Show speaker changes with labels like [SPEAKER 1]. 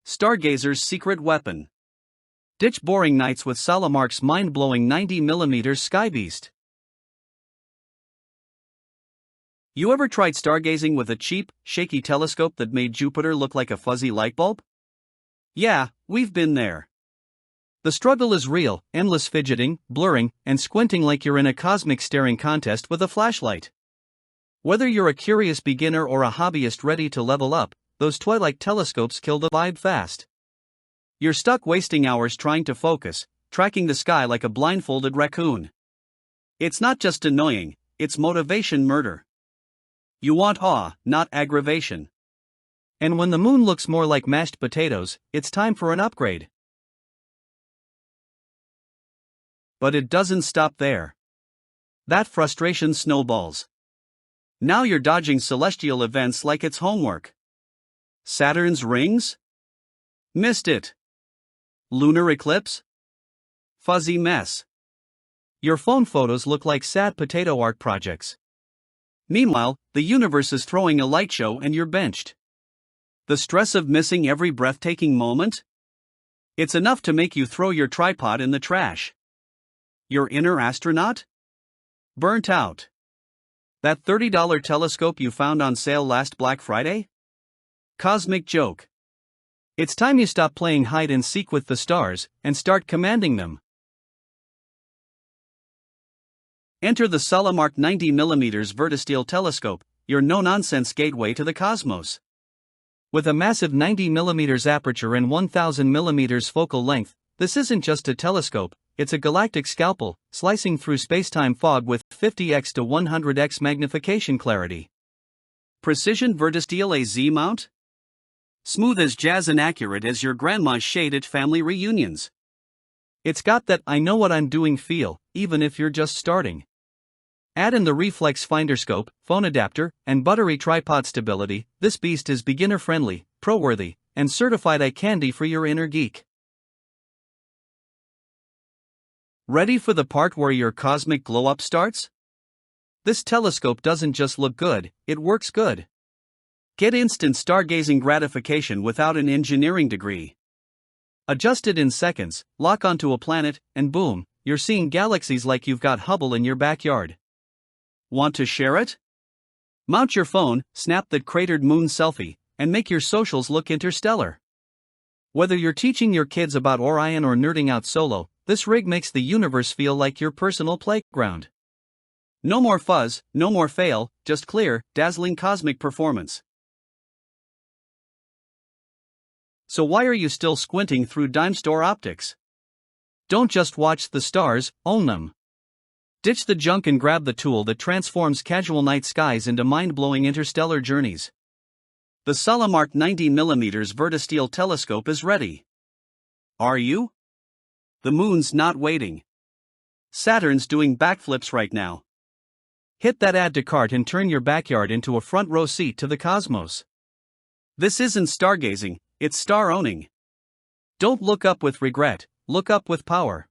[SPEAKER 1] Stargazer's secret weapon. Ditch boring nights with Solomark's mind-blowing 90mm skybeast. You ever tried stargazing with a cheap, shaky telescope that made Jupiter look like a fuzzy lightbulb? Yeah, we've been there. The struggle is real, endless fidgeting, blurring, and squinting like you're in a cosmic staring contest with a flashlight. Whether you're a curious beginner or a hobbyist ready to level up, those toy-like telescopes kill the vibe fast. You're stuck wasting hours trying to focus, tracking the sky like a blindfolded raccoon. It's not just annoying, it's motivation murder. You want awe, not aggravation. And when the moon looks more like mashed potatoes, it's time for an upgrade. But it doesn't stop there. That frustration snowballs. Now you're dodging celestial events like it's homework. Saturn's rings? Missed it. Lunar eclipse? Fuzzy mess. Your phone photos look like sad potato art projects. Meanwhile, the universe is throwing a light show and you're benched. The stress of missing every breathtaking moment? It's enough to make you throw your tripod in the trash. Your inner astronaut? Burnt out. That $30 telescope you found on sale last Black Friday? Cosmic joke. It's time you stop playing hide and seek with the stars and start commanding them. Enter the Solomark 90mm Vertisteel telescope, your no-nonsense gateway to the cosmos. With a massive 90mm aperture and 1000mm focal length, this isn't just a telescope, it's a galactic scalpel, slicing through space-time fog with 50x to 100x magnification clarity. Precision Vertisteel AZ mount? Smooth as jazz and accurate as your grandma's shade at family reunions. It's got that I know what I'm doing feel, even if you're just starting. Add in the reflex finder scope, phone adapter, and buttery tripod stability, this beast is beginner-friendly, pro-worthy, and certified eye candy for your inner geek. Ready for the part where your cosmic glow-up starts? This telescope doesn't just look good, it works good. Get instant stargazing gratification without an engineering degree. Adjust it in seconds, lock onto a planet, and boom, you're seeing galaxies like you've got Hubble in your backyard. Want to share it? Mount your phone, snap that cratered moon selfie, and make your socials look interstellar. Whether you're teaching your kids about Orion or nerding out solo, this rig makes the universe feel like your personal playground. No more fuzz, no more fail, just clear, dazzling cosmic performance. So why are you still squinting through dime store optics? Don't just watch the stars, own them. Ditch the junk and grab the tool that transforms casual night skies into mind-blowing interstellar journeys. The Solomark 90mm Vertisteel telescope is ready. Are you? The moon's not waiting. Saturn's doing backflips right now. Hit that add to cart and turn your backyard into a front row seat to the cosmos. This isn't stargazing, it's star owning. Don't look up with regret, look up with power.